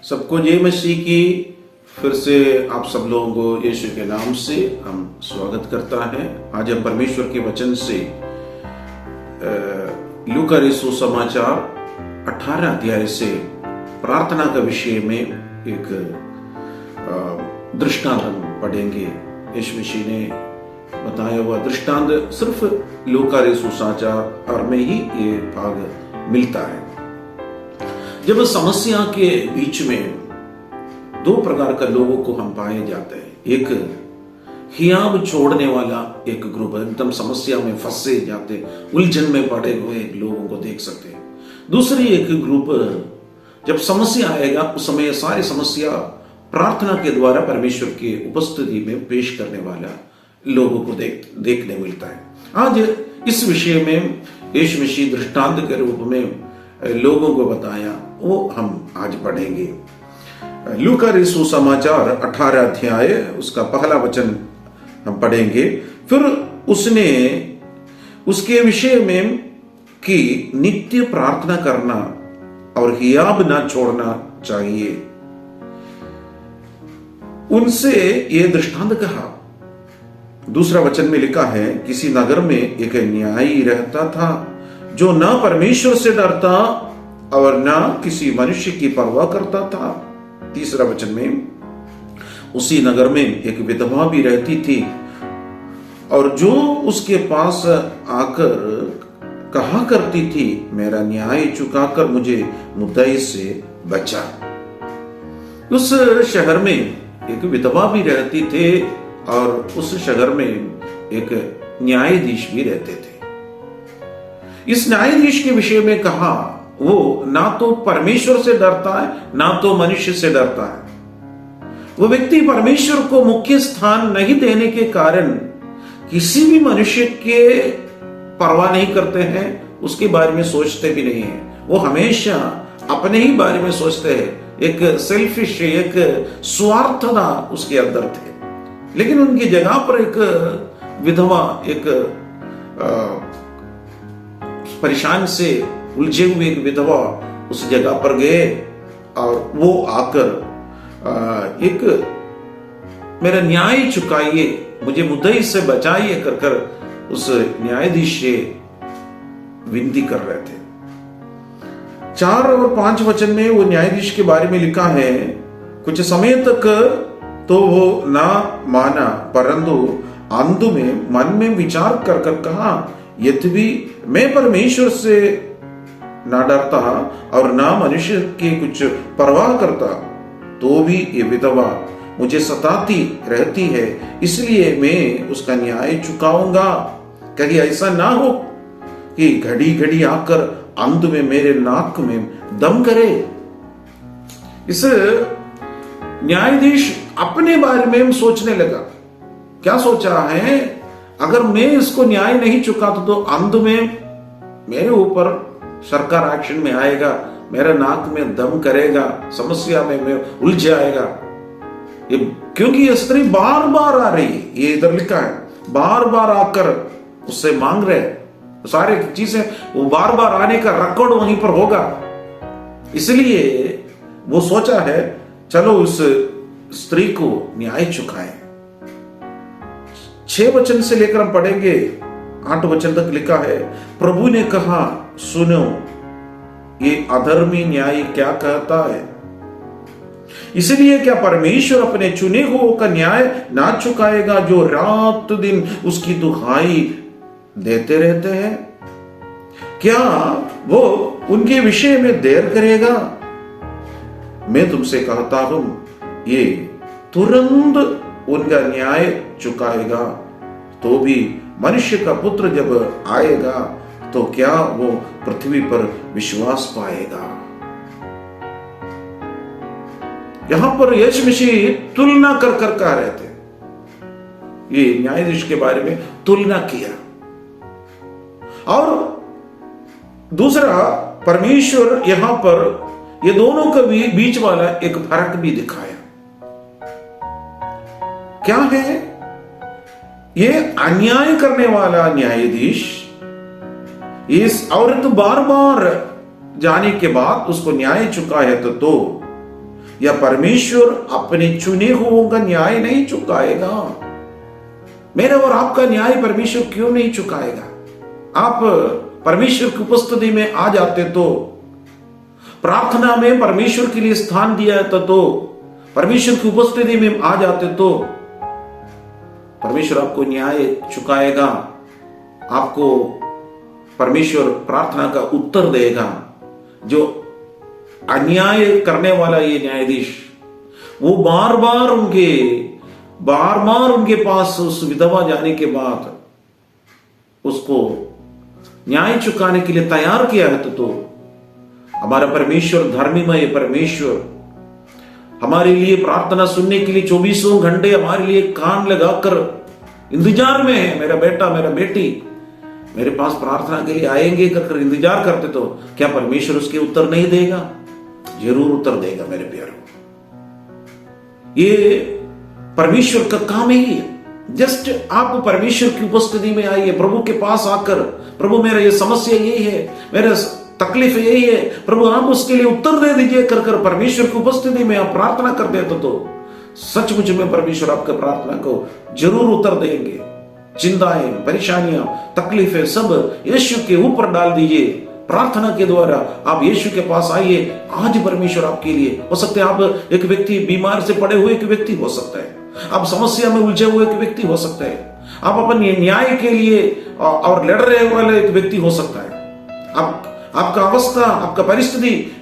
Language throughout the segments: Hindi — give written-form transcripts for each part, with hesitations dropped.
सबको जय मसीह की। फिर से आप सब लोगों को यीशु के नाम से हम स्वागत करता है। आज हम परमेश्वर के वचन से लूका रचित समाचार 18 अध्याय से प्रार्थना का विषय में एक दृष्टांत हम पढ़ेंगे। यीशु मसीह ने बताया हुआ दृष्टांत सिर्फ लूका रचित समाचार में ही ये भाग मिलता है। जब समस्या के बीच में दो प्रकार का लोगों को हम पाए जाते हैं। एक हियाब छोड़ने वाला एक ग्रुप, एकदम समस्या में फंसे जाते, उलझन में पड़े हुए लोगों को देख सकते हैं। दूसरी एक ग्रुप, जब समस्या आएगा उस समय सारी समस्या प्रार्थना के द्वारा परमेश्वर की उपस्थिति में पेश करने वाला लोगों को देखने मिलता है। आज इस विषय में यीशु मसीह दृष्टांत के रूप में लोगों को बताया, वो हम आज पढ़ेंगे। लूका रचित समाचार 18 अध्याय उसका पहला वचन हम पढ़ेंगे। फिर उसने उसके विषय में कि नित्य प्रार्थना करना और हियाब ना छोड़ना चाहिए, उनसे ये दृष्टांत कहा। दूसरा वचन में लिखा है, किसी नगर में एक न्यायी रहता था जो ना परमेश्वर से डरता और ना किसी मनुष्य की परवाह करता था। तीसरा वचन में, उसी नगर में एक विधवा भी रहती थी और जो उसके पास आकर कहा करती थी, मेरा न्याय चुकाकर मुझे मुद्दई से बचा। उस शहर में एक विधवा भी रहती थे और उस शहर में एक न्यायाधीश भी रहते थे। इस न्यायाधीश के विषय में कहा, वो ना तो परमेश्वर से डरता है ना तो मनुष्य से डरता है। वो व्यक्ति परमेश्वर को मुख्य स्थान नहीं देने के कारण किसी भी मनुष्य के परवाह नहीं करते हैं, उसके बारे में सोचते भी नहीं है। वो हमेशा अपने ही बारे में सोचते हैं। एक सेल्फिश, एक स्वार्थता उसके अंदर थे। लेकिन उनकी जगह पर एक विधवा, एक परेशान से उलझे हुए एक विधवा उस जगह पर गए और वो आकर एक मेरा न्याय चुकाइए, मुझे मुद्दई से बचाइए कर कर उस न्यायाधीश से विनती कर रहे थे। 4 और 5 वचन में वो न्यायाधीश के बारे में लिखा है, कुछ समय तक तो वो ना माना, परंतु अंत में मन में विचार कर कर कहा, यद्यपि मैं परमेश्वर से ना डरता और ना मनुष्य की कुछ परवाह करता, तो भी ये विधवा मुझे सताती रहती है, इसलिए मैं उसका न्याय चुकाऊंगा। कहीं ऐसा ना हो कि घड़ी घड़ी आकर अंत में मेरे नाक में दम करे। इस न्यायाधीश अपने बारे में सोचने लगा। क्या सोचा है, अगर मैं इसको न्याय नहीं चुकाता तो अंत में मेरे ऊपर सरकार एक्शन में आएगा, मेरे नाक में दम करेगा, समस्या में मैं उलझ जाएगा। क्योंकि ये स्त्री बार बार आ रही है, ये इधर लिखा है, बार बार आकर उससे मांग रहे, सारे चीजें वो बार बार आने का रिकॉर्ड वहीं पर होगा। इसलिए वो सोचा है, चलो उस स्त्री को न्याय चुकाएं। 6 वचन से लेकर हम पढ़ेंगे 8 वचन तक लिखा है, प्रभु ने कहा, सुनो, ये अधर्मी न्याय क्या कहता है। इसलिए क्या परमेश्वर अपने चुने हुओं का न्याय ना चुकाएगा जो रात दिन उसकी दुहाई देते रहते हैं? क्या वो उनके विषय में देर करेगा? मैं तुमसे कहता हूं, ये तुरंत उनका न्याय चुकाएगा। तो भी मनुष्य का पुत्र जब आएगा तो क्या वो पृथ्वी पर विश्वास पाएगा? यहां पर यीशु मसीह तुलना कर कर कह रहे थे। ये न्यायाधीश के बारे में तुलना किया। और दूसरा, परमेश्वर यहां पर ये दोनों के बीच वाला एक फर्क भी दिखाया। क्या है? ये अन्याय करने वाला न्यायाधीश इस औरत बार बार जाने के बाद उसको न्याय चुका है तो या परमेश्वर अपने चुने हुओं का न्याय नहीं चुकाएगा? मेरा और आपका न्याय परमेश्वर क्यों नहीं चुकाएगा? आप परमेश्वर की उपस्थिति में आ जाते तो, प्रार्थना में परमेश्वर के लिए स्थान दिया जाता तो, परमेश्वर की उपस्थिति में आ जाते तो परमेश्वर आपको न्याय चुकाएगा। आपको परमेश्वर प्रार्थना का उत्तर देगा। जो अन्याय करने वाला ये न्यायाधीश, वो बार बार उनके पास उस विधवा जाने के बाद उसको न्याय चुकाने के लिए तैयार किया है। तो हमारा परमेश्वर धर्मीमय परमेश्वर हमारे लिए प्रार्थना सुनने के लिए 24 घंटे हमारे लिए कान लगाकर इंतजार में है। मेरा बेटा, मेरा बेटी मेरे पास प्रार्थना के लिए आएंगे कर इंतजार करते, तो क्या परमेश्वर उसके उत्तर नहीं देगा? जरूर उत्तर देगा मेरे प्यारों। ये परमेश्वर का काम ही है। जस्ट आप परमेश्वर की उपस्थिति में आइए, प्रभु के पास आकर, प्रभु मेरा ये समस्या यही है, मेरा तकलीफ यही है, प्रभु आप उसके लिए उत्तर दे दीजिए कर परमेश्वर की उपस्थिति में आप प्रार्थना कर देते तो सचमुच में परमेश्वर आपके प्रार्थना को जरूर उत्तर देंगे। चिंताएं, परेशानियां, तकलीफें सब यीशु के ऊपर डाल दीजिए। प्रार्थना के द्वारा आप यीशु के पास आइए। आज परमेश्वर आपके लिए, हो सकता है आप एक व्यक्ति बीमार से पड़े हुए एक व्यक्ति हो सकता है, आप समस्या में उलझे हुए एक व्यक्ति हो सकता है, आप अपने न्याय के लिए और लड़ रहे वाले एक व्यक्ति हो सकता है। आपका अवस्था, आपका परिस्थिति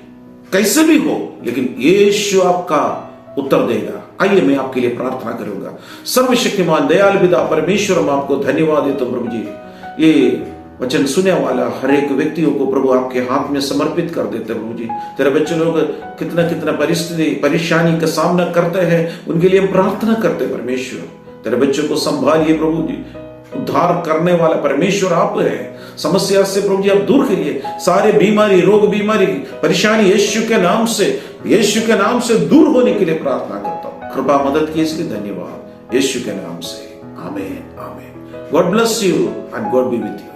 कैसे भी हो, लेकिन यीशु आपका उत्तर देगा। आइए मैं आपके लिए प्रार्थना करूंगा। सर्वशक्तिमान दयालु पिता परमेश्वर, हम आपको धन्यवाद देते हैं प्रभु जी। ये वचन सुनने वाला हर एक व्यक्तियों को प्रभु आपके हाथ में समर्पित कर देते हैं प्रभु जी। तेरे बच्चे लोग कितना परिस्थिति परेशानी का सामना करते हैं, उनके लिए हम प्रार्थना करते हैं परमेश्वर। तेरे बच्चों को संभालिए प्रभु जी। उद्धार करने वाला परमेश्वर आप है। समस्या से प्रभु जी आप दूर करिए। सारे बीमारी, रोग, बीमारी, परेशानी यीशु के नाम से दूर होने के लिए प्रार्थना करता हूं। कृपा मदद की इसलिए धन्यवाद, यीशु के नाम से, आमीन आमीन। God bless you and God B with you.